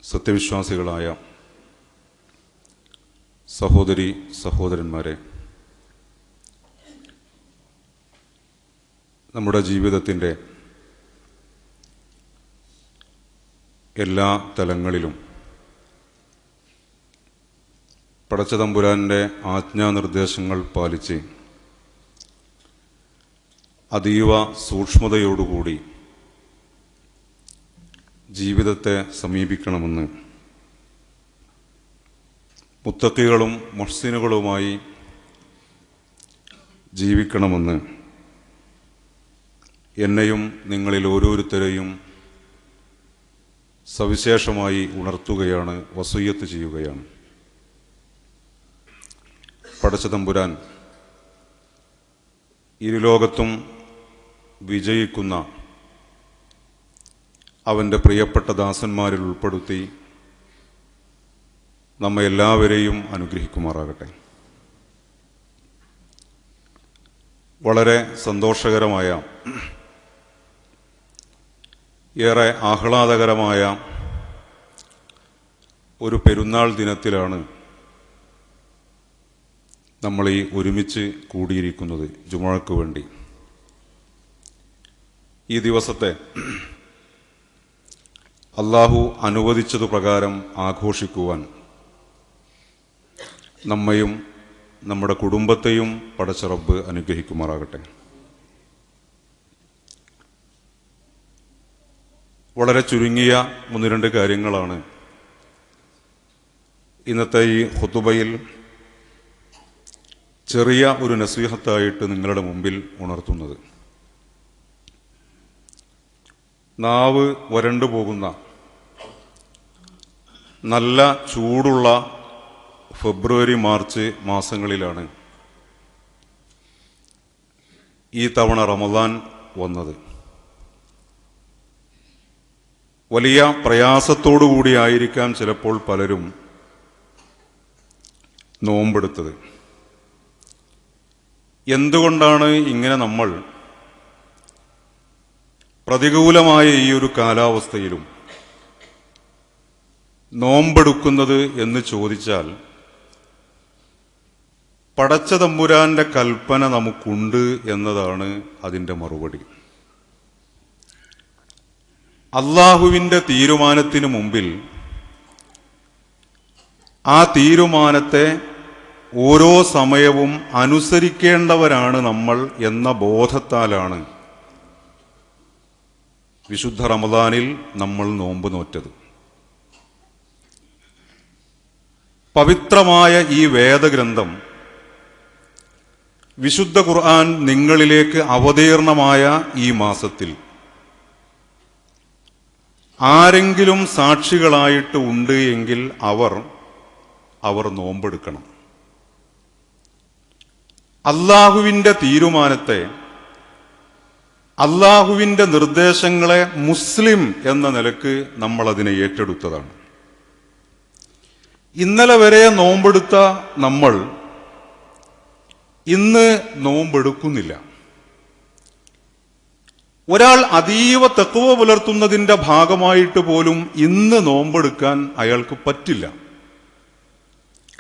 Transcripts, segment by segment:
സത്യവിശ്വാസികളായ സഹോദരി സഹോദരന്മാരെ, നമ്മുടെ ജീവിതത്തിൻ്റെ എല്ലാ തലങ്ങളിലും പടച്ചതമ്പുരാൻ്റെ ആജ്ഞാനിർദ്ദേശങ്ങൾ പാലിച്ച് അതീവ സൂക്ഷ്മതയോടുകൂടി ജീവിതത്തെ സമീപിക്കണമെന്ന് മുത്തഖികളും മുഹ്സിനുകളുമായി ജീവിക്കണമെന്ന് എന്നെയും നിങ്ങളിൽ ഓരോരുത്തരെയും സവിശേഷമായി ഉണർത്തുകയാണ്, വസിയ്യത്ത് ചെയ്യുകയാണ്. പടച്ചതമ്പുരാൻ ഇരുലോകത്തും വിജയിക്കുന്ന അവൻ്റെ പ്രിയപ്പെട്ട ദാസന്മാരിൽ ഉൾപ്പെടുത്തി നമ്മെ എല്ലാവരെയും അനുഗ്രഹിക്കുമാറാകട്ടെ. വളരെ സന്തോഷകരമായ, ഏറെ ആഹ്ലാദകരമായ ഒരു പെരുന്നാൾ ദിനത്തിലാണ് നമ്മൾ ഈ ഒരുമിച്ച് കൂടിയിരിക്കുന്നത്, ജുമുഅക്ക് വേണ്ടി. ഈ ദിവസത്തെ അല്ലാഹു അനുവദിച്ചതു പ്രകാരം ആഘോഷിക്കുവാൻ നമ്മയും നമ്മുടെ കുടുംബത്തെയും പടച്ച റബ്ബ് അനുഗ്രഹിക്കുമാറാകട്ടെ. വളരെ ചുരുങ്ങിയ 1-2 കാര്യങ്ങളാണ് ഇന്നത്തെ ഈ ഖുതുബയിൽ ചെറിയ ഒരു നസീഹത്തായിട്ട് നിങ്ങളുടെ മുമ്പിൽ ഉണർത്തുന്നത്. നാവ് വരണ്ടു പോകുന്ന നല്ല ചൂടുള്ള ഫെബ്രുവരി മാർച്ച് മാസങ്ങളിലാണ് ഈ തവണ റമദാൻ വന്നത്. വലിയ പ്രയാസത്തോടു കൂടിയായിരിക്കാം ചിലപ്പോൾ പലരും നോമ്പെടുത്തത്. എന്തുകൊണ്ടാണ് ഇങ്ങനെ നമ്മൾ പ്രതികൂലമായ ഈ ഒരു കാലാവസ്ഥയിലും നോമ്പെടുക്കുന്നത് എന്ന് ചോദിച്ചാൽ, പടച്ചതമ്പുരാന്റെ കൽപ്പന നമുക്കുണ്ട് എന്നതാണ് അതിൻ്റെ മറുപടി. അല്ലാഹുവിൻ്റെ തീരുമാനത്തിന് മുമ്പിൽ ആ തീരുമാനത്തെ ഓരോ സമയവും അനുസരിക്കേണ്ടവരാണ് നമ്മൾ എന്ന ബോധത്താലാണ് വിശുദ്ധ റമദാനിൽ നമ്മൾ നോമ്പ് നോറ്റത്. പവിത്രമായ ഈ വേദഗ്രന്ഥം, വിശുദ്ധ ഖുർആൻ നിങ്ങളിലേക്ക് അവതീർണമായ ഈ മാസത്തിൽ ആരെങ്കിലും സാക്ഷികളായിട്ട് ഉണ്ട് എങ്കിൽ അവർ നോമ്പെടുക്കണം. അല്ലാഹുവിൻ്റെ തീരുമാനത്തെ, അല്ലാഹുവിൻ്റെ നിർദ്ദേശങ്ങളെ മുസ്ലിം എന്ന നിലക്ക് നമ്മൾ അതിനെ ഏറ്റെടുത്തതാണ്. ഇന്നലെ വരെ നോമ്പെടുത്ത നമ്മൾ ഇന്ന് നോമ്പെടുക്കുന്നില്ല. ഒരാൾ അതീവ തഖ്വ പുലർത്തുന്നതിൻ്റെ ഭാഗമായിട്ട് പോലും ഇന്ന് നോമ്പെടുക്കാൻ അയാൾക്ക് പറ്റില്ല.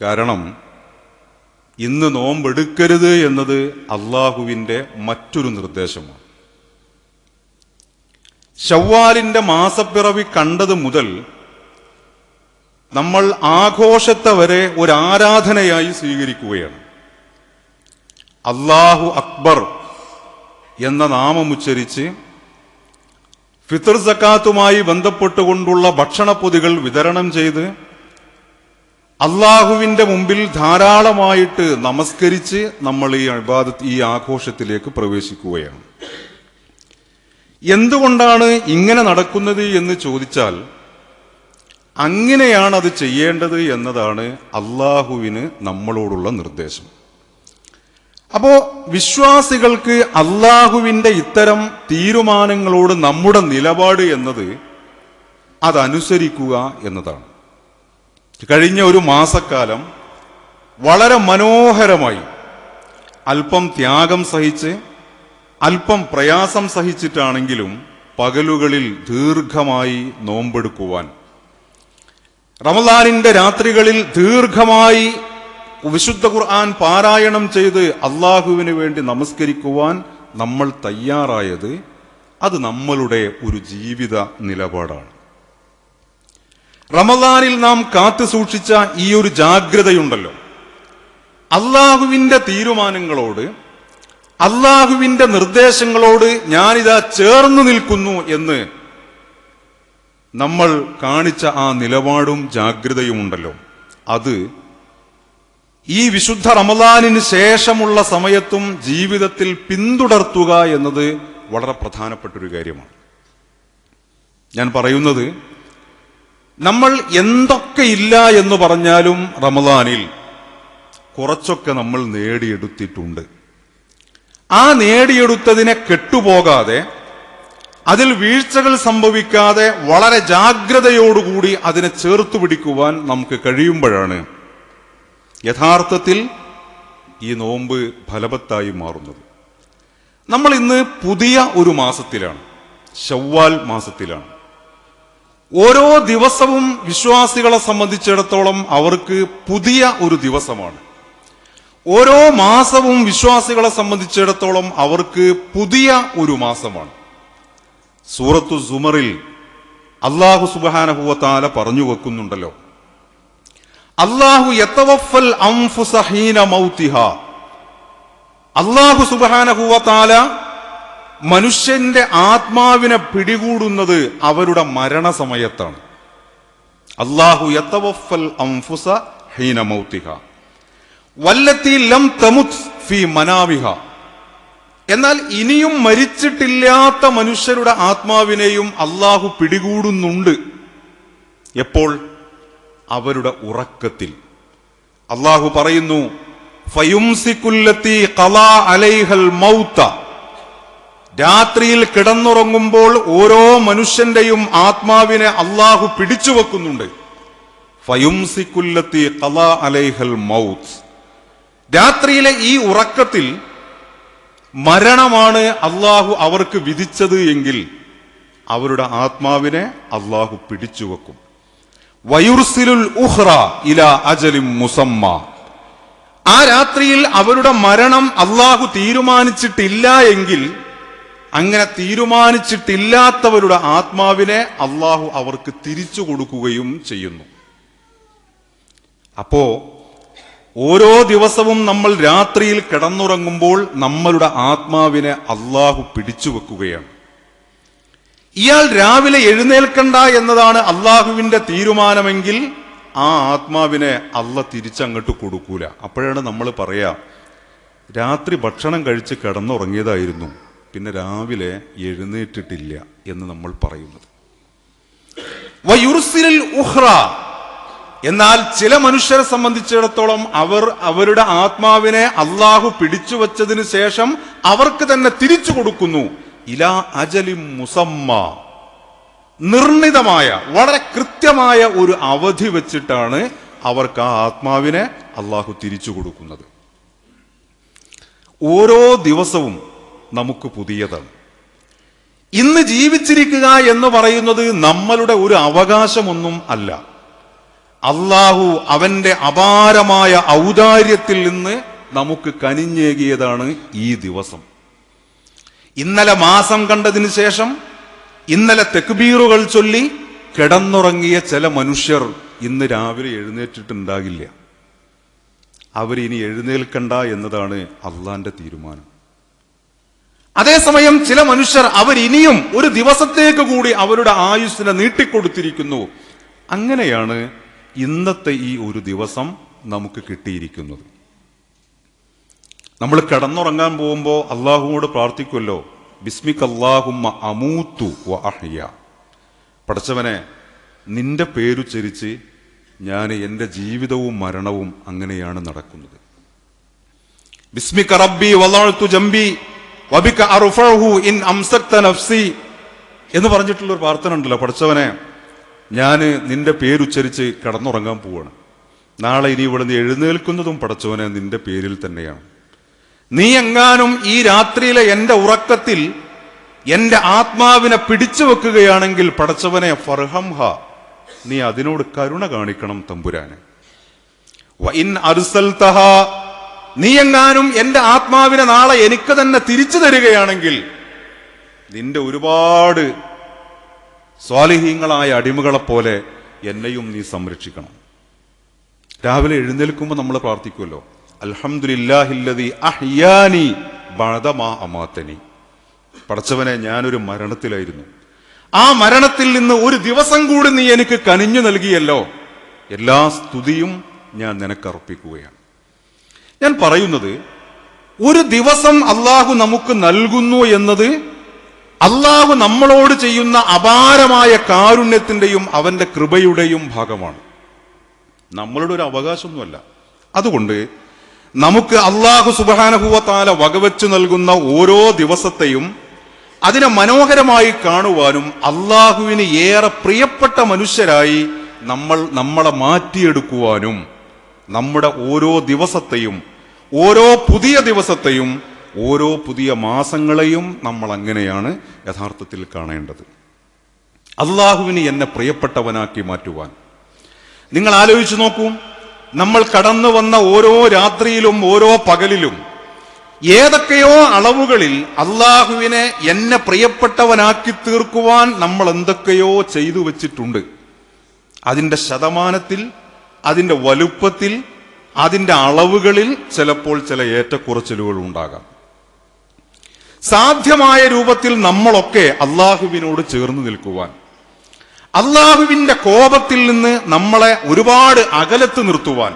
കാരണം ഇന്ന് നോമ്പെടുക്കരുത് എന്നത് അല്ലാഹുവിൻ്റെ മറ്റൊരു നിർദ്ദേശമാണ്. ശവ്വാലിന്റെ മാസപ്പിറവി കണ്ടത് മുതൽ നമ്മൾ ആഘോഷത്തെ വരെ ഒരു ആരാധനയായി സ്വീകരിക്കുകയാണ്. അല്ലാഹു അക്ബർ എന്ന നാമമുച്ചരിച്ച് ഫിത്ർ സക്കാത്തുമായി ബന്ധപ്പെട്ടുകൊണ്ടുള്ള ഭക്ഷണപ്പൊതികൾ വിതരണം ചെയ്ത് അല്ലാഹുവിൻ്റെ മുമ്പിൽ ധാരാളമായിട്ട് നമസ്കരിച്ച് നമ്മൾ ഈ ഇബാദത്ത്, ഈ ആഘോഷത്തിലേക്ക് പ്രവേശിക്കുകയാണ്. എന്തുകൊണ്ടാണ് ഇങ്ങനെ നടക്കുന്നത് എന്ന് ചോദിച്ചാൽ, അങ്ങനെയാണ് അത് ചെയ്യേണ്ടത് എന്നതാണ് അല്ലാഹുവിന് നമ്മളോടുള്ള നിർദ്ദേശം. അപ്പോ വിശ്വാസികൾക്ക് അല്ലാഹുവിൻ്റെ ഇത്തരം തീരുമാനങ്ങളോട് നമ്മുടെ നിലപാട് എന്നത് അതനുസരിക്കുക എന്നതാണ്. കഴിഞ്ഞ ഒരു മാസക്കാലം വളരെ മനോഹരമായി അല്പം ത്യാഗം സഹിച്ച്, അല്പം പ്രയാസം സഹിച്ചിട്ടാണെങ്കിലും പകലുകളിൽ ദീർഘമായി നോമ്പെടുക്കുവാൻ, റമദാനിന്റെ രാത്രികളിൽ ദീർഘമായി വിശുദ്ധ ഖുർആൻ പാരായണം ചെയ്ത് അള്ളാഹുവിന് വേണ്ടി നമസ്കരിക്കുവാൻ നമ്മൾ തയ്യാറായത് അത് നമ്മളുടെ ഒരു ജീവിത നിലപാടാണ്. റമദാനിൽ നാം കാത്തു സൂക്ഷിച്ച ഈ ഒരു ജാഗ്രതയുണ്ടല്ലോ, അള്ളാഹുവിന്റെ തീരുമാനങ്ങളോട്, അള്ളാഹുവിന്റെ നിർദ്ദേശങ്ങളോട് ഞാനിതാ ചേർന്ന് നിൽക്കുന്നു എന്ന് നമ്മൾ കാണിച്ച ആ നിലപാടും ജാഗ്രതയുമുണ്ടല്ലോ, അത് ഈ വിശുദ്ധ റമദാനിന് ശേഷമുള്ള സമയത്തും ജീവിതത്തിൽ പിന്തുടർത്തുക എന്നത് വളരെ പ്രധാനപ്പെട്ടൊരു കാര്യമാണ്. ഞാൻ പറയുന്നത്, നമ്മൾ എന്തൊക്കെ ഇല്ല എന്ന് പറഞ്ഞാലും റമദാനിൽ കുറച്ചൊക്കെ നമ്മൾ നേടിയെടുത്തിട്ടുണ്ട്. ആ നേടിയെടുത്തതിനെ കെട്ടുപോകാതെ, അതിൽ വീഴ്ചകൾ സംഭവിക്കാതെ വളരെ ജാഗ്രതയോടുകൂടി അതിനെ ചേർത്തു പിടിക്കുവാൻ നമുക്ക് കഴിയുമ്പോഴാണ് യഥാർത്ഥത്തിൽ ഈ നോമ്പ് ഫലവത്തായി മാറുന്നത്. നമ്മൾ ഇന്ന് പുതിയ ഒരു മാസത്തിലാണ്, ശവ്വാൽ മാസത്തിലാണ്. ഓരോ ദിവസവും വിശ്വാസികളെ സംബന്ധിച്ചിടത്തോളം അവർക്ക് പുതിയ ഒരു ദിവസമാണ്. ഓരോ മാസവും വിശ്വാസികളെ സംബന്ധിച്ചിടത്തോളം അവർക്ക് പുതിയ ഒരു മാസമാണ്. സൂറത്തു സുമറിൽ അല്ലാഹു സുബ്ഹാനഹു വ തആല പറഞ്ഞു വെക്കുന്നുണ്ടല്ലോ, അല്ലാഹു യതവഫൽ അൻഫുസ ഹീന മൗതിഹാ. അല്ലാഹു സുബ്ഹാനഹു വ തആല മനുഷ്യന്റെ ആത്മാവിനെ പിടികൂടുന്നത് അവരുടെ മരണസമയത്താണ്. അല്ലാഹു യതവഫൽ അൻഫുസ ഹീന മൗതിഹാ വല്ലത്തി ലം തമുത് ഫീ മനാവിഹ. എന്നാൽ ഇനിയും മരിച്ചിട്ടില്ലാത്ത മനുഷ്യരുടെ ആത്മാവിനെയും അല്ലാഹു പിടികൂടുന്നുണ്ട്. എപ്പോൾ? അവരുടെ ഉറക്കത്തിൽ. അല്ലാഹു പറയുന്നു, ഫയുംസികുല്ലത്തി ഖലാ അലൈഹൽ മൗത. രാത്രിയിൽ കിടന്നുറങ്ങുമ്പോൾ ഓരോ മനുഷ്യന്റെയും ആത്മാവിനെ അല്ലാഹു പിടിച്ചു വെക്കുന്നുണ്ട്. ഫയുംസികുല്ലത്തി ഖലാ അലൈഹൽ മൗത്. രാത്രിയിലെ ഈ ഉറക്കത്തിൽ മരണമാണ് അല്ലാഹു അവർക്ക് വിധിച്ചത് എങ്കിൽ അവരുടെ ആത്മാവിനെ അല്ലാഹു പിടിച്ചു വെക്കും. വയുർസിലുൽ ഉഖ്റ ഇലാ അജലിൻ മുസമ്മ. ആ രാത്രിയിൽ അവരുടെ മരണം അല്ലാഹു തീരുമാനിച്ചിട്ടില്ല എങ്കിൽ അങ്ങനെ തീരുമാനിച്ചിട്ടില്ലാത്തവരുടെ ആത്മാവിനെ അല്ലാഹു അവർക്ക് തിരിച്ചു കൊടുക്കുകയും ചെയ്യുന്നു. അപ്പോ ഓരോ ദിവസവും നമ്മൾ രാത്രിയിൽ കിടന്നുറങ്ങുമ്പോൾ നമ്മളുടെ ആത്മാവിനെ അല്ലാഹു പിടിച്ചു വെക്കുകയാണ്. ഇയാൾ രാവിലെ എഴുന്നേൽക്കണ്ട എന്നതാണ് അല്ലാഹുവിന്റെ തീരുമാനമെങ്കിൽ ആ ആത്മാവിനെ അല്ലാഹു തിരിച്ചങ്ങോട്ട് കൊടുക്കൂല. അപ്പോഴാണ് നമ്മൾ പറയാ, രാത്രി ഭക്ഷണം കഴിച്ച് കിടന്നുറങ്ങിയതായിരുന്നു, പിന്നെ രാവിലെ എഴുന്നേറ്റിട്ടില്ല എന്ന് നമ്മൾ പറയുന്നത്. വയുർസിലുൽ ഉഖ്റ. എന്നാൽ ചില മനുഷ്യരെ സംബന്ധിച്ചിടത്തോളം അവരുടെ ആത്മാവിനെ അല്ലാഹു പിടിച്ചു വച്ചതിന് ശേഷം അവർക്ക് തന്നെ തിരിച്ചു കൊടുക്കുന്നു. ഇലാ അജലിൻ മുസമ്മ. നിർണിതമായ, വളരെ കൃത്യമായ ഒരു അവധി വെച്ചിട്ടാണ് അവർക്ക് ആ ആത്മാവിനെ അല്ലാഹു തിരിച്ചു കൊടുക്കുന്നത്. ഓരോ ദിവസവും നമുക്ക് പുതിയതാണ്. ഇന്ന് ജീവിച്ചിരിക്കുക എന്ന് പറയുന്നത് നമ്മളുടെ ഒരു അവകാശമൊന്നും അല്ല. അല്ലാഹു അവന്റെ അപാരമായ ഔദാര്യത്തിൽ നിന്ന് നമുക്ക് കനിഞ്ഞേകിയതാണ് ഈ ദിവസം. ഇന്നലെ മാസം കണ്ടതിന് ശേഷം ഇന്നലെ തക്ബീറുകൾ ചൊല്ലി കിടന്നുറങ്ങിയ ചില മനുഷ്യർ ഇന്ന് രാവിലെ എഴുന്നേറ്റിട്ടുണ്ടാകില്ല. അവരിനി എഴുന്നേൽക്കണ്ട എന്നതാണ് അള്ളാന്റെ തീരുമാനം. അതേസമയം ചില മനുഷ്യർ അവരിനിയും ഒരു ദിവസത്തേക്ക് കൂടി അവരുടെ ആയുസ്സിനെ നീട്ടിക്കൊടുത്തിരിക്കുന്നു. അങ്ങനെയാണ് ഇന്നത്തെ ഈ ഒരു ദിവസം നമുക്ക് കിട്ടിയിരിക്കുന്നത്. നമ്മൾ കിടന്നുറങ്ങാൻ പോകുമ്പോൾ അള്ളാഹുവോട് പ്രാർത്ഥിക്കുമല്ലോ, ബിസ്മിക അല്ലാഹുമ്മ അമൂതു വ അഹ്യ. പടച്ചവനെ, നിന്റെ പേരുച്ചരിച്ച് ഞാൻ എൻ്റെ ജീവിതവും മരണവും അങ്ങനെയാണ് നടക്കുന്നത്. ബിസ്മിക റബ്ബി വളഅതു ജംബി വബിക അർഫഉഹു ഇൻ അംസക്ത നഫ്സി എന്ന് പറഞ്ഞിട്ടുള്ളൊരു പ്രാർത്ഥന ഉണ്ടല്ലോ. പടച്ചവനെ, ഞാൻ നിന്റെ പേരുച്ചരിച്ച് കിടന്നുറങ്ങാൻ പോവാണ്. നാളെ ഇനി ഇവിടുന്ന് എഴുന്നേൽക്കുന്നതും പടച്ചവനെ നിന്റെ പേരിൽ തന്നെയാണ്. നീ എങ്ങാനും ഈ രാത്രിയിലെ എന്റെ ഉറക്കത്തിൽ എന്റെ ആത്മാവിനെ പിടിച്ചു വെക്കുകയാണെങ്കിൽ പടച്ചവനെ ഫർഹംഹ, നീ അതിനോട് കരുണ കാണിക്കണം തമ്പുരാന്. വഇൻ അർസൽതഹാ, നീ എങ്ങാനും എന്റെ ആത്മാവിനെ നാളെ എനിക്ക് തന്നെ തിരിച്ചു തരികയാണെങ്കിൽ നിന്റെ ഒരുപാട് സ്വാലിഹീങ്ങളായ അടിമകളെ പോലെ എന്നെയും നീ സംരക്ഷിക്കണം. രാവിലെ എഴുന്നേൽക്കുമ്പോൾ നമ്മൾ പ്രാർത്ഥിക്കുമല്ലോ, അൽഹംദുലില്ലാഹില്ലദീ അഹ്യാനി ബഅദ മാ അമാതനി. പടച്ചവനെ, ഞാനൊരു മരണത്തിലായിരുന്നു, ആ മരണത്തിൽ നിന്ന് ഒരു ദിവസം കൂടി നീ എനിക്ക് കനിഞ്ഞു നൽകിയല്ലോ, എല്ലാ സ്തുതിയും ഞാൻ നിനക്കർപ്പിക്കുകയാണ്. ഞാൻ പറയുന്നത്, ഒരു ദിവസം അള്ളാഹു നമുക്ക് നൽകുന്നു എന്നത് അള്ളാഹു നമ്മളോട് ചെയ്യുന്ന അപാരമായ കാരുണ്യത്തിന്റെയും അവന്റെ കൃപയുടെയും ഭാഗമാണ്, നമ്മളുടെ ഒരു അവകാശമൊന്നുമല്ല. അതുകൊണ്ട് നമുക്ക് അള്ളാഹു സുബ്ഹാനഹു വ തആല വകവെച്ചു നൽകുന്ന ഓരോ ദിവസത്തെയും അതിനെ മനോഹരമായി കാണുവാനും അള്ളാഹുവിന് ഏറെ പ്രിയപ്പെട്ട മനുഷ്യരായി നമ്മളെ മാറ്റിയെടുക്കുവാനും നമ്മുടെ ഓരോ ദിവസത്തെയും, ഓരോ പുതിയ ദിവസത്തെയും, ഓരോ പുതിയ മാസങ്ങളെയും നമ്മൾ അങ്ങനെയാണ് യഥാർത്ഥത്തിൽ കാണേണ്ടത്. അള്ളാഹുവിന് എന്നെ പ്രിയപ്പെട്ടവനാക്കി മാറ്റുവാൻ നിങ്ങൾ ആലോചിച്ചു നോക്കൂ. നമ്മൾ കടന്നു വന്ന ഓരോ രാത്രിയിലും ഓരോ പകലിലും ഏതൊക്കെയോ അളവുകളിൽ അള്ളാഹുവിനെ എന്നെ പ്രിയപ്പെട്ടവനാക്കി തീർക്കുവാൻ നമ്മൾ എന്തൊക്കെയോ ചെയ്തു വെച്ചിട്ടുണ്ട്. അതിന്റെ ശതമാനത്തിൽ, അതിന്റെ വലുപ്പത്തിൽ, അതിന്റെ അളവുകളിൽ ചിലപ്പോൾ ചില ഏറ്റക്കുറച്ചിലുകൾ ഉണ്ടാകാം. സാധ്യമായ രൂപത്തിൽ നമ്മളൊക്കെ അള്ളാഹുവിനോട് ചേർന്ന് നിൽക്കുവാൻ, അള്ളാഹുവിന്റെ കോപത്തിൽ നിന്ന് നമ്മളെ ഒരുപാട് അകലത്ത് നിർത്തുവാൻ,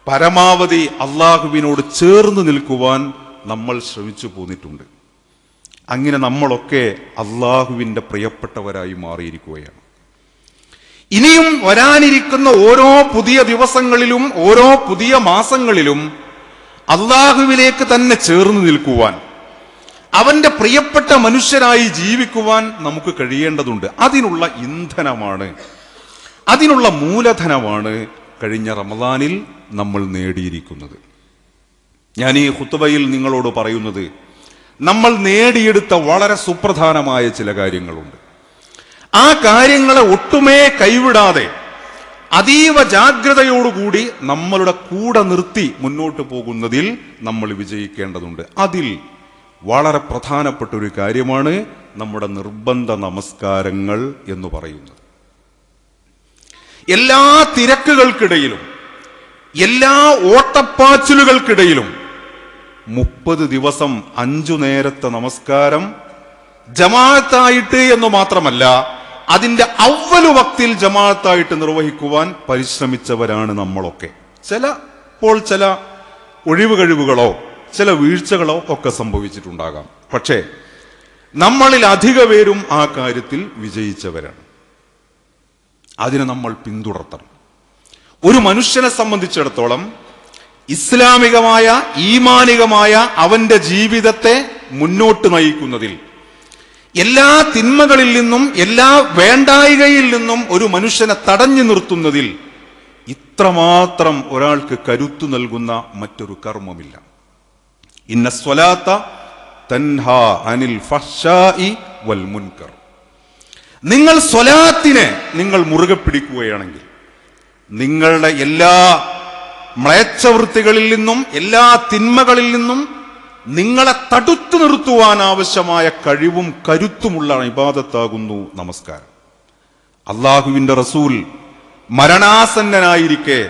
പരമാവധി അള്ളാഹുവിനോട് ചേർന്ന് നിൽക്കുവാൻ നമ്മൾ ശ്രമിച്ചു പോന്നിട്ടുണ്ട്. അങ്ങനെ നമ്മളൊക്കെ അള്ളാഹുവിന്റെ പ്രിയപ്പെട്ടവരായി മാറിയിരിക്കുകയാണ്. ഇനിയും വരാനിരിക്കുന്ന ഓരോ പുതിയ ദിവസങ്ങളിലും ഓരോ പുതിയ മാസങ്ങളിലും അള്ളാഹുവിലേക്ക് തന്നെ ചേർന്ന് നിൽക്കുവാൻ, അവന്റെ പ്രിയപ്പെട്ട മനുഷ്യരായി ജീവിക്കുവാൻ നമുക്ക് കഴിയേണ്ടതുണ്ട്. അതിനുള്ള ഇന്ധനമാണ്, അതിനുള്ള മൂലധനമാണ് കഴിഞ്ഞ റമദാനിൽ നമ്മൾ നേടിയിരിക്കുന്നത്. ഞാൻ ഈ ഖുത്ബയിൽ നിങ്ങളോട് പറയുന്നത്, നമ്മൾ നേടിയെടുത്ത വളരെ സുപ്രധാനമായ ചില കാര്യങ്ങളുണ്ട്. ആ കാര്യങ്ങളെ ഒട്ടുമേ കൈവിടാതെ അതീവ ജാഗ്രതയോടുകൂടി നമ്മളുടെ കൂടെ നിർത്തി മുന്നോട്ട് പോകുന്നതിൽ നമ്മൾ വിജയിക്കേണ്ടതുണ്ട്. അതിൽ വളരെ പ്രധാനപ്പെട്ട ഒരു കാര്യമാണ് നമ്മുടെ നിർബന്ധ നമസ്കാരങ്ങൾ എന്ന് പറയുന്നത്. എല്ലാ തിരക്കുകൾക്കിടയിലും, എല്ലാ ഓട്ടപ്പാച്ചിലുകൾക്കിടയിലും 30 ദിവസം 5 നേരത്തെ നമസ്കാരം ജമാഅത്തായിട്ട് എന്ന് മാത്രമല്ല, അതിന്റെ അവ്വൽ വക്തിൽ ജമാഅത്തായിട്ട് നിർവഹിക്കുവാൻ പരിശ്രമിച്ചവരാണ് നമ്മളൊക്കെ. ചിലപ്പോൾ ചില ഒഴിവ് കഴിവുകളോ ചില വീഴ്ചകളോ ഒക്കെ സംഭവിച്ചിട്ടുണ്ടാകാം. പക്ഷേ നമ്മളിൽ അധിക പേരും ആ കാര്യത്തിൽ വിജയിച്ചവരാണ്. അതിനെ നമ്മൾ പിന്തുടർത്തണം. ഒരു മനുഷ്യനെ സംബന്ധിച്ചിടത്തോളം ഇസ്ലാമികമായ, ഈമാനികമായ അവന്റെ ജീവിതത്തെ മുന്നോട്ട് നയിക്കുന്നതിൽ, എല്ലാ തിന്മകളിൽ നിന്നും എല്ലാ വേണ്ടായികയിൽ നിന്നും ഒരു മനുഷ്യനെ തടഞ്ഞു നിർത്തുന്നതിൽ ഇത്രമാത്രം ഒരാൾക്ക് കരുത്തു നൽകുന്ന മറ്റൊരു കർമ്മമില്ല. ഇന്ന സ്വലാത്ത തൻഹാ അനിൽ ഫഹ്ശാഇ വൽ മുൻകർ. നിങ്ങൾ സ്വലാത്തിനെ നിങ്ങൾ മുറുകെ പിടിക്കുകയാണെങ്കിൽ നിങ്ങളുടെ എല്ലാ മ്ലേച്ഛവൃത്തികളിൽ നിന്നും എല്ലാ തിന്മകളിൽ നിന്നും നിങ്ങളെ തടുത്തു നിർത്തുവാൻ ആവശ്യമായ കഴിവും കരുത്തുമുള്ള ഇബാദത്താകുന്നു നമസ്കാരം. അള്ളാഹുവിന്റെ റസൂൽ മരണാസന്നനായിരിക്കെ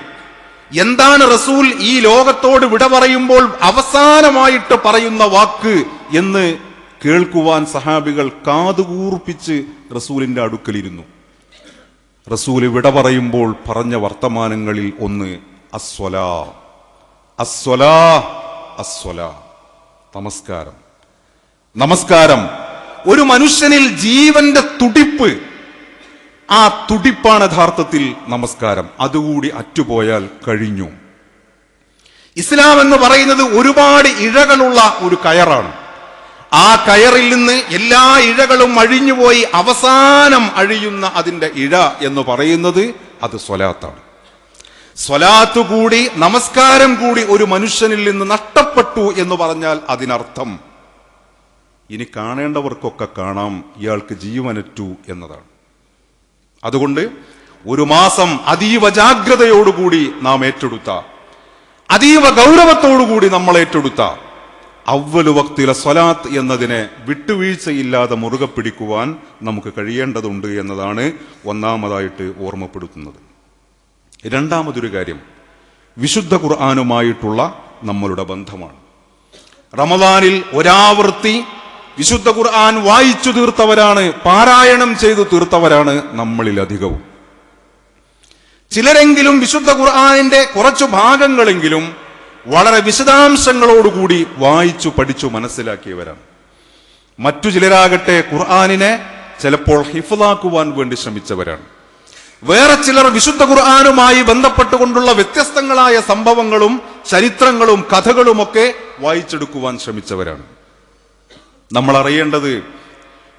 എന്താണ് റസൂൽ ഈ ലോകത്തോട് വിട പറയുമ്പോൾ അവസാനമായിട്ട് പറയുന്ന വാക്ക് എന്ന് കേൾക്കുവാൻ സഹാബികൾ കാതുകൂർപ്പിച്ച് റസൂലിന്റെ അടുക്കലിരുന്നു. റസൂൽ വിട പറയുമ്പോൾ പറഞ്ഞ വർത്തമാനങ്ങളിൽ ഒന്ന് അസ്വലാ, അസ്വലാ, അസ്വലാ, നമസ്കാരം, നമസ്കാരം. ഒരു മനുഷ്യനിൽ ജീവന്റെ തുടിപ്പ്, ആ തുടിപ്പാണ് യഥാർത്ഥത്തിൽ നമസ്കാരം. അതുകൂടി അറ്റുപോയാൽ കഴിഞ്ഞു. ഇസ്ലാം എന്ന് പറയുന്നത് ഒരുപാട് ഇഴകളുള്ള ഒരു കയറാണ്. ആ കയറിൽ നിന്ന് എല്ലാ ഇഴകളും അഴിഞ്ഞുപോയി അവസാനം അഴിയുന്ന അതിന്റെ ഇഴ എന്ന് പറയുന്നത് അത് സ്വലാത്താണ്. സ്വലാത്ത് കൂടി നമസ്കാരം കൂടി ഒരു മനുഷ്യനിൽ നിന്ന് നഷ്ടപ്പെട്ടു എന്ന് പറഞ്ഞാൽ അതിനർത്ഥം ഇനി കാണേണ്ടവർക്കൊക്കെ കാണാം, ഇയാൾക്ക് ജീവനറ്റു എന്നതാണ്. അതുകൊണ്ട് ഒരു മാസം അതീവ ജാഗ്രതയോടുകൂടി നാം ഏറ്റെടുത്ത, അതീവ ഗൗരവത്തോടുകൂടി നമ്മൾ ഏറ്റെടുത്ത അവ്വലു വക്തിലെ സ്വലാത്ത് എന്നതിനെ വിട്ടുവീഴ്ചയില്ലാതെ മുറുകെ പിടിക്കുവാൻ നമുക്ക് കഴിയേണ്ടതുണ്ട് എന്നതാണ് ഒന്നാമതായിട്ട് ഓർമ്മപ്പെടുത്തുന്നത്. രണ്ടാമതൊരു കാര്യം വിശുദ്ധ ഖുർആനുമായിട്ടുള്ള നമ്മളുടെ ബന്ധമാണ്. റമദാനിൽ ഒരാവൃത്തി വിശുദ്ധ ഖുർആൻ വായിച്ചു തീർത്തവരാണ്, പാരായണം ചെയ്തു തീർത്തവരാണ് നമ്മളിൽ അധികവും. ചിലരെങ്കിലും വിശുദ്ധ ഖുർആനിന്റെ കുറച്ചു ഭാഗങ്ങളെങ്കിലും വളരെ വിശദാംശങ്ങളോടുകൂടി വായിച്ചു പഠിച്ചു മനസ്സിലാക്കിയവരാണ്. മറ്റു ചിലരാകട്ടെ ഖുർആനിനെ ചിലപ്പോൾ ഹിഫ്ളാക്കുവാൻ വേണ്ടി ശ്രമിച്ചവരാണ്. വേറെ ചിലർ വിശുദ്ധ ഖുർആനുമായി ബന്ധപ്പെട്ടുകൊണ്ടുള്ള വ്യത്യസ്തങ്ങളായ സംഭവങ്ങളും ചരിത്രങ്ങളും കഥകളുമൊക്കെ വായിച്ചെടുക്കുവാൻ ശ്രമിച്ചവരാണ്. നമ്മൾ അറിയേണ്ടത്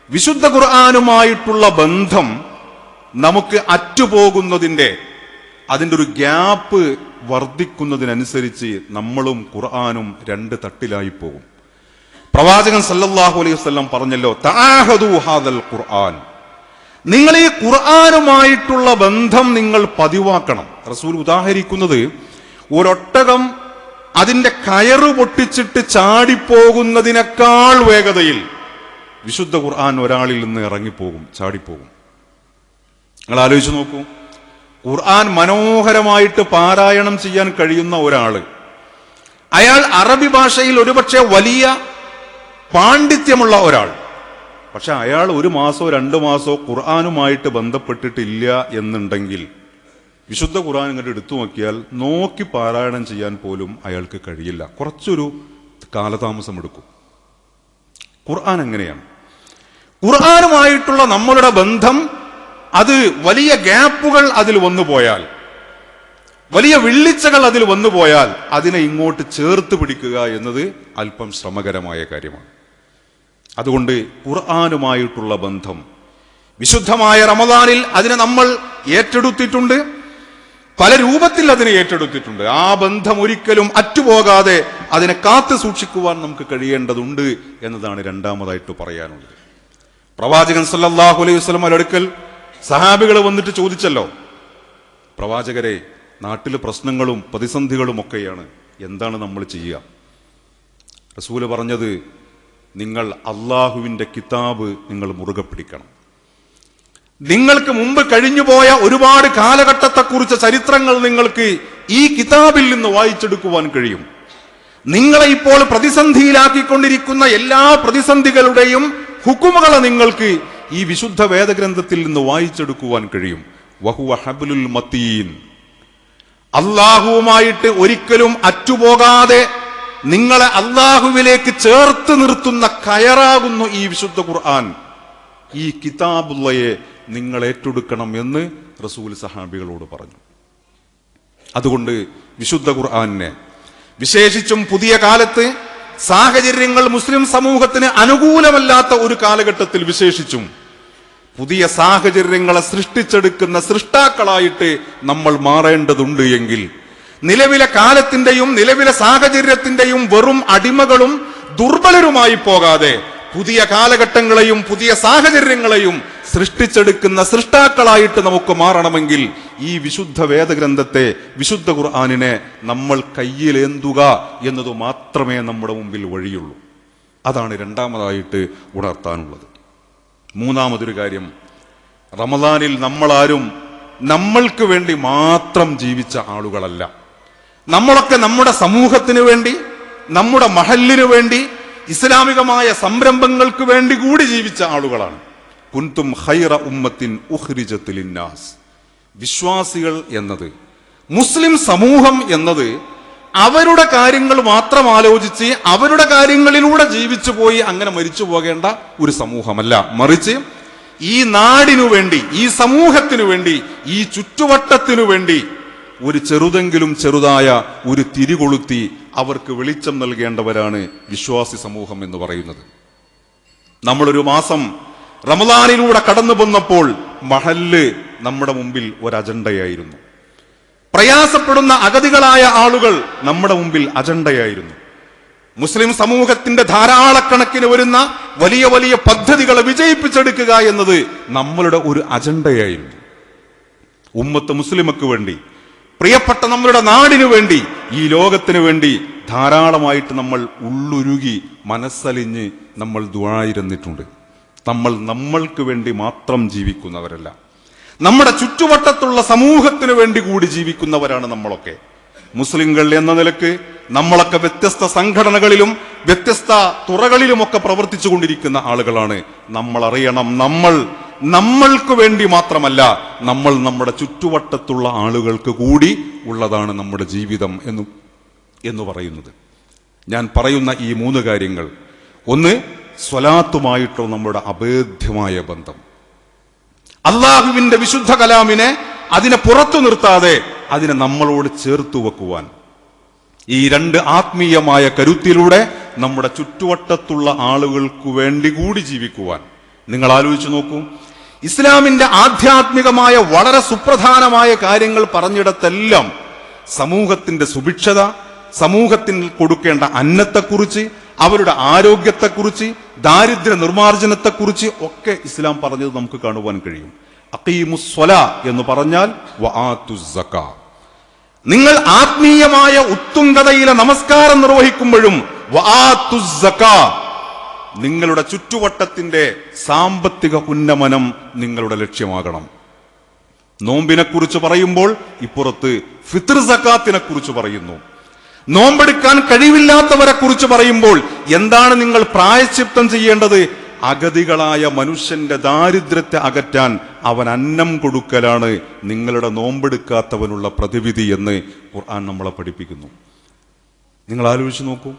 വിശുദ്ധ ഖുർആനുമായിട്ടുള്ള ബന്ധം നമുക്ക് അറ്റുപോകുന്നതിന്റെ അതിൻ്റെ ഒരു ഗ്യാപ്പ് വർദ്ധിക്കുന്നതിനനുസരിച്ച് നമ്മളും ഖുർആനും രണ്ട് തട്ടിലായി പോകും. പ്രവാചകൻ സല്ലല്ലാഹു അലൈഹി വസല്ലം പറഞ്ഞല്ലോ, തആഹദു ഹാദൽ ഖുർആൻ, നിങ്ങൾ ഈ ഖുർആനുമായിട്ടുള്ള ബന്ധം നിങ്ങൾ പതിവാക്കണം. റസൂൽ ഉദാഹരിക്കുന്നത് ഒരൊട്ടകം അതിന്റെ കയറ് പൊട്ടിച്ചിട്ട് ചാടിപ്പോകുന്നതിനേക്കാൾ വേഗതയിൽ വിശുദ്ധ ഖുർആൻ ഒരാളിൽ നിന്ന് ഇറങ്ങിപ്പോകും, ചാടിപ്പോകും. നിങ്ങൾ ആലോചിച്ച് നോക്കൂ, ഖുർആൻ മനോഹരമായിട്ട് പാരായണം ചെയ്യാൻ കഴിയുന്ന ഒരാള്, അയാൾ അറബി ഭാഷയിൽ ഒരുപക്ഷെ വലിയ പാണ്ഡിത്യമുള്ള ഒരാൾ, പക്ഷെ അയാൾ 1 മാസോ 2 മാസോ ഖുർആനുമായിട്ട് ബന്ധപ്പെട്ടിട്ടില്ല എന്നുണ്ടെങ്കിൽ വിശുദ്ധ ഖുർആൻ ഇങ്ങോട്ട് എടുത്തു നോക്കിയാൽ നോക്കി പാരായണം ചെയ്യാൻ പോലും അയാൾക്ക് കഴിയില്ല. കുറച്ചൊരു കാലതാമസം എടുക്കും. ഖുർആൻ എങ്ങനെയാണ്? ഖുർആനുമായിട്ടുള്ള നമ്മളുടെ ബന്ധം അത് വലിയ ഗ്യാപ്പുകൾ അതിൽ വന്നു പോയാൽ, വലിയ വിള്ളിച്ചകൾ അതിൽ വന്നു പോയാൽ അതിനെ ഇങ്ങോട്ട് ചേർത്ത് പിടിക്കുക എന്നത് അല്പം ശ്രമകരമായ കാര്യമാണ്. അതുകൊണ്ട് ഖുർആനുമായിട്ടുള്ള ബന്ധം വിശുദ്ധമായ റമദാനിൽ അതിനെ നമ്മൾ ഏറ്റെടുത്തിട്ടുണ്ട്, പല രൂപത്തിൽ അതിനെ ഏറ്റെടുത്തിട്ടുണ്ട്. ആ ബന്ധം ഒരിക്കലും അറ്റുപോകാതെ അതിനെ കാത്തു സൂക്ഷിക്കുവാൻ നമുക്ക് കഴിയേണ്ടതുണ്ട് എന്നതാണ് രണ്ടാമതായിട്ട് പറയാനുള്ളത്. പ്രവാചകൻ സല്ലല്ലാഹു അലൈഹി വസല്ലം അടുക്കൽ സഹാബികൾ വന്നിട്ട് ചോദിച്ചല്ലോ, പ്രവാചകരെ, നാട്ടിലെ പ്രശ്നങ്ങളും പ്രതിസന്ധികളും ഒക്കെയാണ്, എന്താണ് നമ്മൾ ചെയ്യുക? റസൂല് പറഞ്ഞത്, നിങ്ങൾ അള്ളാഹുവിന്റെ കിതാബ് നിങ്ങൾ മുറുകെ പിടിക്കണം. നിങ്ങൾക്ക് മുമ്പ് കഴിഞ്ഞുപോയ ഒരുപാട് കാലഘട്ടത്തെക്കുറിച്ച് ചരിത്രങ്ങൾ നിങ്ങൾക്ക് ഈ കിതാബിൽ നിന്ന് വായിച്ചെടുക്കുവാൻ കഴിയും. നിങ്ങളെ ഇപ്പോൾ പ്രതിസന്ധിയിലാക്കിക്കൊണ്ടിരിക്കുന്ന എല്ലാ പ്രതിസന്ധികളുടെയും ഹുക്കുമുകളെ നിങ്ങൾക്ക് ഈ വിശുദ്ധ വേദഗ്രന്ഥത്തിൽ നിന്ന് വായിച്ചെടുക്കുവാൻ കഴിയും. വഹുവ ഹബ്ലുൽ മതീൻ, അള്ളാഹുവുമായിട്ട് ഒരിക്കലും അറ്റുപോകാതെ നിങ്ങളെ അള്ളാഹുവിലേക്ക് ചേർത്ത് നിർത്തുന്ന കയറാകുന്നു ഈ വിശുദ്ധ ഖുർആൻ. ഈ കിതാബുള്ളയെ നിങ്ങൾ ഏറ്റെടുക്കണം എന്ന് റസൂൽ സഹാബികളോട് പറഞ്ഞു. അതുകൊണ്ട് വിശുദ്ധ ഖുർആനിനെ വിശേഷിച്ചും പുതിയ കാലത്ത് സാഹചര്യങ്ങൾ മുസ്ലിം സമൂഹത്തിന് അനുകൂലമല്ലാത്ത ഒരു കാലഘട്ടത്തിൽ വിശേഷിച്ചും പുതിയ സാഹചര്യങ്ങളെ സൃഷ്ടിച്ചെടുക്കുന്ന സൃഷ്ടാക്കളായിട്ട് നമ്മൾ മാറേണ്ടതുണ്ട് എങ്കിൽ നിലവിലെ കാലത്തിന്റെയും നിലവിലെ സാഹചര്യത്തിന്റെയും വെറും അടിമകളും ദുർബലരുമായി പോകാതെ പുതിയ കാലഘട്ടങ്ങളെയും പുതിയ സാഹചര്യങ്ങളെയും സൃഷ്ടിച്ചെടുക്കുന്ന സൃഷ്ടാക്കളായിട്ട് നമുക്ക് മാറണമെങ്കിൽ ഈ വിശുദ്ധ വേദഗ്രന്ഥത്തെ, വിശുദ്ധ ഖുർആനിനെ നമ്മൾ കയ്യിലേന്തുക എന്നത് മാത്രമേ നമ്മുടെ മുമ്പിൽ വഴിയുള്ളൂ. അതാണ് രണ്ടാമതായിട്ട് ഉണർത്താനുള്ളത്. മൂന്നാമതൊരു കാര്യം, റമദാനിൽ നമ്മളാരും നമ്മൾക്ക് വേണ്ടി മാത്രം ജീവിച്ച ആളുകളല്ല. നമ്മളൊക്കെ നമ്മുടെ സമൂഹത്തിന് വേണ്ടി, നമ്മുടെ മഹല്ലിന് വേണ്ടി, ഇസ്ലാമികമായ സംരംഭങ്ങൾക്ക് വേണ്ടി കൂടി ജീവിച്ച ആളുകളാണ്. കുൻതും ഖൈറ ഉമ്മത്തിൻ ഉഖ്രിജത് ലിന്നാസ്. വിശ്വാസികൾ എന്നത്, മുസ്ലിം സമൂഹം എന്നത് അവരുടെ കാര്യങ്ങൾ മാത്രം ആലോചിച്ച് അവരുടെ കാര്യങ്ങളിലൂടെ ജീവിച്ചു പോയി അങ്ങനെ മരിച്ചു പോകേണ്ട ഒരു സമൂഹമല്ല. മറിച്ച് ഈ നാടിനു വേണ്ടി, ഈ സമൂഹത്തിനു വേണ്ടി, ഈ ചുറ്റുവട്ടത്തിനു വേണ്ടി ഒരു ചെറുതെങ്കിലും ചെറുതായ ഒരു തിരികൊളുത്തി അവർക്ക് വെളിച്ചം നൽകേണ്ടവരാണ് വിശ്വാസി സമൂഹം എന്ന് പറയുന്നത്. നമ്മളൊരു മാസം റമദാനിലൂടെ കടന്നു വന്നപ്പോൾ മഹല്ല് നമ്മുടെ മുമ്പിൽ ഒരു അജണ്ടയായിരുന്നു. പ്രയാസപ്പെടുന്ന അഗതികളായ ആളുകൾ നമ്മുടെ മുമ്പിൽ അജണ്ടയായിരുന്നു. മുസ്ലിം സമൂഹത്തിന്റെ ധാരാളക്കണക്കിന് വരുന്ന വലിയ വലിയ പദ്ധതികളെ വിജയിപ്പിച്ചെടുക്കുക എന്നത് നമ്മളുടെ ഒരു അജണ്ടയായിരുന്നു. ഉമ്മത്ത് മുസ്ലിമക്ക് വേണ്ടി, പ്രിയപ്പെട്ട നമ്മളുടെ നാടിനു വേണ്ടി, ഈ ലോകത്തിനു വേണ്ടി ധാരാളമായിട്ട് നമ്മൾ ഉള്ളുരുകി മനസ്സലിഞ്ഞ് നമ്മൾ ദുആയിരുന്നിട്ടുണ്ട്. നമ്മൾ നമ്മൾക്ക് വേണ്ടി മാത്രം ജീവിക്കുന്നവരല്ല, നമ്മുടെ ചുറ്റുവട്ടത്തുള്ള സമൂഹത്തിന് വേണ്ടി കൂടി ജീവിക്കുന്നവരാണ് നമ്മളൊക്കെ. മുസ്ലിങ്ങൾ എന്ന നിലക്ക് നമ്മളൊക്കെ വ്യത്യസ്ത സംഘടനകളിലും വ്യത്യസ്ത തുറകളിലുമൊക്കെ പ്രവർത്തിച്ചു കൊണ്ടിരിക്കുന്ന ആളുകളാണ്. നമ്മൾ അറിയണം, നമ്മൾക്ക് വേണ്ടി മാത്രമല്ല, നമ്മൾ നമ്മുടെ ചുറ്റുവട്ടത്തുള്ള ആളുകൾക്ക് കൂടി ഉള്ളതാണ് നമ്മുടെ ജീവിതം എന്ന് പറയുന്നത്. ഞാൻ പറയുന്ന ഈ 3 കാര്യങ്ങൾ, ഒന്ന്, സ്വലാത്തുമായിട്ടുള്ള നമ്മുടെ അഭേദ്യമായ ബന്ധം, അള്ളാഹുവിന്റെ വിശുദ്ധ കലാമിനെ അതിനെ പുറത്തു നിർത്താതെ അതിനെ നമ്മളോട് ചേർത്തു വെക്കുവാൻ, ഈ 2 ആത്മീയമായ കരുത്തിലൂടെ നമ്മുടെ ചുറ്റുവട്ടത്തുള്ള ആളുകൾക്ക് വേണ്ടി കൂടി ജീവിക്കുവാൻ. നിങ്ങൾ ആലോചിച്ചു നോക്കൂ, ഇസ്ലാമിന്റെ ആധ്യാത്മികമായ വളരെ സുപ്രധാനമായ കാര്യങ്ങൾ പറഞ്ഞിടത്തെല്ലാം സമൂഹത്തിന്റെ സുഭിക്ഷത, സമൂഹത്തിന് കൊടുക്കേണ്ട അന്നത്തെക്കുറിച്ച്, അവരുടെ ആരോഗ്യത്തെക്കുറിച്ച്, ദാരിദ്ര്യ നിർമ്മാർജ്ജനത്തെക്കുറിച്ച് ഒക്കെ ഇസ്ലാം പറഞ്ഞത് നമുക്ക് കാണുവാൻ കഴിയും. അഖീമുസ്സലാ എന്ന് പറഞ്ഞാൽ വആത്തുസ് സക്കാ. നിങ്ങൾ ആത്മീയമായ ഉത്തുംഗതയിലെ നമസ്കാരം നിർവഹിക്കുമ്പോഴും വആത്തുസ് സക്കാ, നിങ്ങളുടെ ചുറ്റുവട്ടത്തിന്റെ സാമ്പത്തിക ഉന്നമനം നിങ്ങളുടെ ലക്ഷ്യമാകണം. നോമ്പിനെ കുറിച്ച് പറയുമ്പോൾ ഇപ്പുറത്ത് ഫിത്ർ സക്കാത്തിനെ കുറിച്ച് പറയുന്നു. നോമ്പെടുക്കാൻ കഴിവില്ലാത്തവരെ കുറിച്ച് പറയുമ്പോൾ എന്താണ് നിങ്ങൾ പ്രായശ്ചിത്തം ചെയ്യേണ്ടത്? അഗതികളായ മനുഷ്യന്റെ ദാരിദ്ര്യത്തെ അകറ്റാൻ അവൻ അന്നം കൊടുക്കലാണ് നിങ്ങളുടെ നോമ്പെടുക്കാത്തവനുള്ള പ്രതിവിധി എന്ന് ഖുർആൻ നമ്മളെ പഠിപ്പിക്കുന്നു. നിങ്ങൾ ആലോചിച്ച് നോക്കൂ,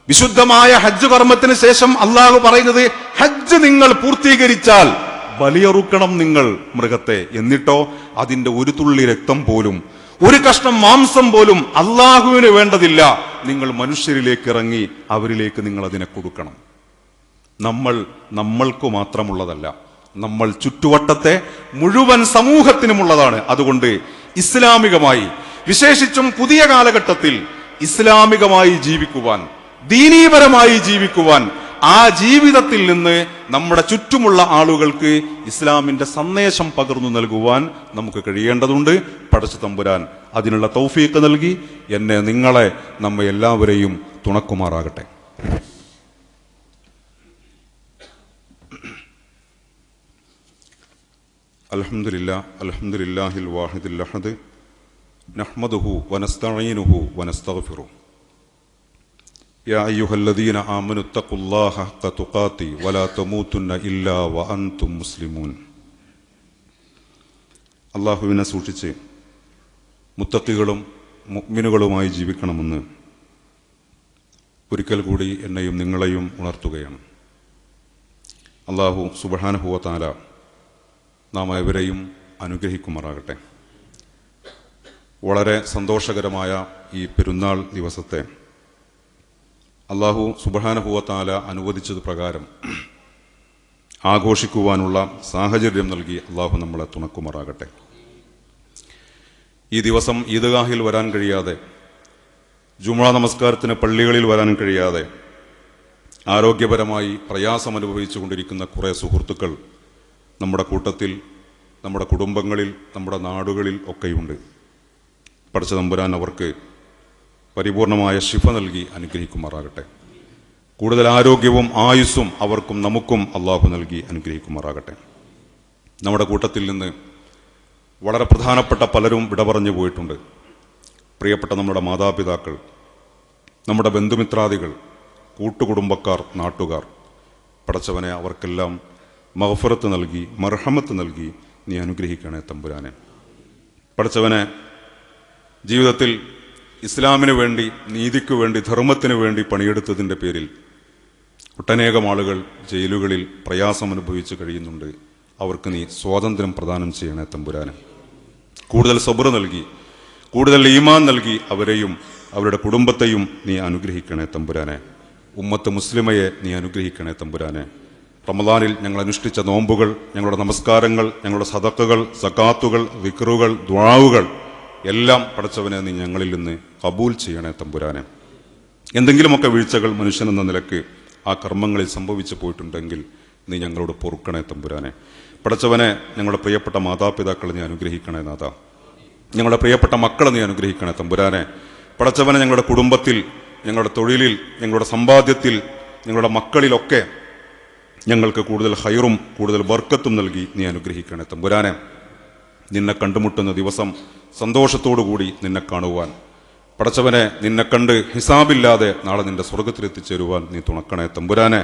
വിശുദ്ധമായ ഹജ്ജ് കർമ്മത്തിന് ശേഷം അള്ളാഹു പറയുന്നത്, ഹജ്ജ് നിങ്ങൾ പൂർത്തീകരിച്ചാൽ ബലിയറുക്കണം നിങ്ങൾ മൃഗത്തെ, എന്നിട്ടോ അതിന്റെ ഒരു തുള്ളി രക്തം പോലും, ഒരു കഷ്ണം മാംസം പോലും അള്ളാഹുവിന് വേണ്ടതില്ല, നിങ്ങൾ മനുഷ്യരിലേക്ക് ഇറങ്ങി അവരിലേക്ക് നിങ്ങൾ അതിനെ കൊടുക്കണം. നമ്മൾക്ക് മാത്രമുള്ളതല്ല, നമ്മൾ ചുറ്റുവട്ടത്തെ മുഴുവൻ സമൂഹത്തിനുമുള്ളതാണ്. അതുകൊണ്ട് ഇസ്ലാമികമായി, വിശേഷിച്ചും പുതിയ കാലഘട്ടത്തിൽ ഇസ്ലാമികമായി ജീവിക്കുവാൻ, ദീനീപരമായി ജീവിക്കുവാൻ, ആ ജീവിതത്തിൽ നിന്ന് നമ്മുടെ ചുറ്റുമുള്ള ആളുകൾക്ക് ഇസ്ലാമിന്റെ സന്ദേശം പകർന്നു നൽകുവാൻ നമുക്ക് കഴിയേണ്ടതുണ്ട്. പടച്ച തമ്പുരാൻ അതിനുള്ള തൗഫീഖ് നൽകി എന്നെ, നിങ്ങളെ, നമ്മെ എല്ലാവരെയും തുണക്കുമാറാകട്ടെ. അൽഹംദുലില്ലാഹിൽ വാഹിദിൽ അഹദ് നഹ്മദുഹു വനസ്തഈനുഹു വനസ്തഗ്ഫിറുഹു. യാ അയ്യുഹല്ലദീന ആമനു തഖുല്ലാഹ ഹഖ്ക തുഖാതി വലാ തമൂതുന്ന ഇല്ലാ വഅൻതും മുസ്ലിമൂൻ. അല്ലാഹുവിനെ സൂക്ഷിച്ച് മുത്തഖികളും മുഅ്മിനുകളുമായി ജീവിക്കണമെന്ന് ഒരിക്കൽ കൂടി എന്നെയും നിങ്ങളെയും ഉണർത്തുകയാണ്. അല്ലാഹു സുബ്ഹാനഹു വ തആല നാം ഏവരെയും അനുഗ്രഹിക്കുമാറാകട്ടെ. വളരെ സന്തോഷകരമായ ഈ പെരുന്നാൾ ദിവസത്തെ അല്ലാഹു സുബ്ഹാനഹു വ തആല അനുവദിച്ചത് പ്രകാരം ആഘോഷിക്കുവാനുള്ള സാഹചര്യം നൽകി അല്ലാഹു നമ്മളെ തുണക്കുമാറാകട്ടെ. ഈ ദിവസം ഈദ്ഗാഹിൽ വരാൻ കഴിയാതെ, ജുമുഅ നമസ്കാരത്തിന് പള്ളികളിൽ വരാൻ കഴിയാതെ ആരോഗ്യപരമായി പ്രയാസമനുഭവിച്ചു കൊണ്ടിരിക്കുന്ന കുറേ സുഹൃത്തുക്കൾ നമ്മുടെ കൂട്ടത്തിൽ, നമ്മുടെ കുടുംബങ്ങളിൽ, നമ്മുടെ നാടുകളിൽ ഒക്കെയുണ്ട്. പടച്ച തമ്പുരാൻ അവർക്ക് പരിപൂർണമായ ശിഫ നൽകി അനുഗ്രഹിക്കുമാറാകട്ടെ. കൂടുതൽ ആരോഗ്യവും ആയുസ്സും അവർക്കും നമുക്കും അള്ളാഹു നൽകി അനുഗ്രഹിക്കുമാറാകട്ടെ. നമ്മുടെ കൂട്ടത്തിൽ നിന്ന് വളരെ പ്രധാനപ്പെട്ട പലരും വിട പറഞ്ഞു പോയിട്ടുണ്ട്. പ്രിയപ്പെട്ട നമ്മുടെ മാതാപിതാക്കൾ, നമ്മുടെ ബന്ധുമിത്രാദികൾ, കൂട്ടുകുടുംബക്കാർ, നാട്ടുകാർ, പടച്ചവനെ അവർക്കെല്ലാം മഗ്ഫിറത്ത് നൽകി, മർഹമത്ത് നൽകി നീ അനുഗ്രഹിക്കണേ തമ്പുരാനെ. പടച്ചവനെ, ജീവിതത്തിൽ ഇസ്ലാമിന് വേണ്ടി, നീതിക്ക് വേണ്ടി, ധർമ്മത്തിന് വേണ്ടി പണിയെടുത്തതിൻ്റെ പേരിൽ ഒട്ടനേകം ആളുകൾ ജയിലുകളിൽ പ്രയാസം അനുഭവിച്ച് കഴിയുന്നുണ്ട്. അവർക്ക് നീ സ്വാതന്ത്ര്യം പ്രദാനം ചെയ്യണേ തമ്പുരാനെ. കൂടുതൽ സബ്ർ നൽകി, കൂടുതൽ ഈമാൻ നൽകി അവരെയും അവരുടെ കുടുംബത്തെയും നീ അനുഗ്രഹിക്കണേ തമ്പുരാനെ. ഉമ്മത്ത് മുസ്ലിമയെ നീ അനുഗ്രഹിക്കണേ തമ്പുരാനെ. റമദാനിൽ ഞങ്ങൾ അനുഷ്ഠിച്ച നോമ്പുകൾ, ഞങ്ങളുടെ നമസ്കാരങ്ങൾ, ഞങ്ങളുടെ സദഖകൾ, സകാത്തുകൾ, ദിക്റുകൾ, ദുആവുകൾ എല്ലാം പടച്ചവനെ നീ ഞങ്ങളിൽ നിന്ന് കബൂൽ ചെയ്യണേ തമ്പുരാനെ. എന്തെങ്കിലുമൊക്കെ വീഴ്ചകൾ മനുഷ്യനെന്ന നിലക്ക് ആ കർമ്മങ്ങളിൽ സംഭവിച്ചു പോയിട്ടുണ്ടെങ്കിൽ നീ ഞങ്ങളോട് പൊറുക്കണേ തമ്പുരാനെ. പടച്ചവനെ, ഞങ്ങളുടെ പ്രിയപ്പെട്ട മാതാപിതാക്കളെ നീ അനുഗ്രഹിക്കണേ നാഥ. ഞങ്ങളുടെ പ്രിയപ്പെട്ട മക്കളെ നീ അനുഗ്രഹിക്കണേ തമ്പുരാനെ. പടച്ചവനെ, ഞങ്ങളുടെ കുടുംബത്തിൽ, ഞങ്ങളുടെ തൊഴിലിൽ, ഞങ്ങളുടെ സമ്പാദ്യത്തിൽ, ഞങ്ങളുടെ മക്കളിലൊക്കെ ഞങ്ങൾക്ക് കൂടുതൽ ഹൈറും കൂടുതൽ ബർക്കത്തും നൽകി നീ അനുഗ്രഹിക്കണേ തമ്പുരാനെ. നിന്നെ കണ്ടുമുട്ടുന്ന ദിവസം സന്തോഷത്തോടുകൂടി നിന്നെ കാണുവാൻ, പടച്ചവനെ, നിന്നെ കണ്ട് ഹിസാബില്ലാതെ നാളെ നിന്റെ സ്വർഗത്തിലെത്തിച്ചേരുവാൻ നീ തുണക്കണേ തമ്പുരാനെ.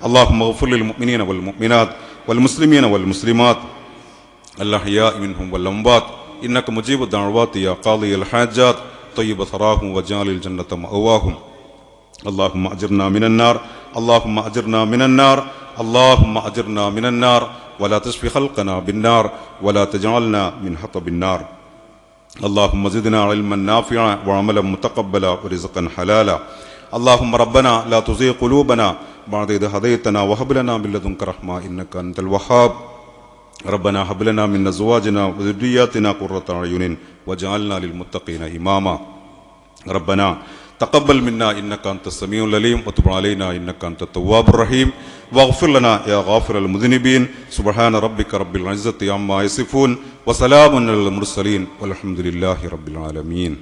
അല്ലാഹുമ്മ ഗ്ഫിർ ലിൽ മുഅ്മിനീന വൽ മുഅ്മിനാത്ത് വൽ മുസ്ലിമീന വൽ മുസ്ലിമാത്ത് അൽഅഹ്യാഇ മിൻഹും വൽ അംവാത്ത് ഇന്നക മുജീബു ദഅവാതി യാ ഖാദിയൽ ഹാജാത്ത് طيب ثراهم وجعل الجنة مأواهم. اللهم أجرنا من النار، اللهم أجرنا من النار، اللهم أجرنا من النار، ولا تشفي خلقنا بالنار، ولا تجعلنا من حطب النار. اللهم زدنا علما نافعا وعملا متقبلا ورزقا حلالا. اللهم ربنا لا تزغ قلوبنا بعد إذ هديتنا وهب لنا من لدنك رحمة إنك أنت الوهاب. ربنا هب لنا من أزواجنا وذرياتنا قرة أعين واجعلنا للمتقين إماما. ربنا تقبل منا إنك أنت السميع العليم وتب علينا إنك أنت التواب الرحيم واغفر لنا يا غافر المذنبين. سبحان ربك رب العزة عما يصفون وسلام على المرسلين والحمد لله رب العالمين.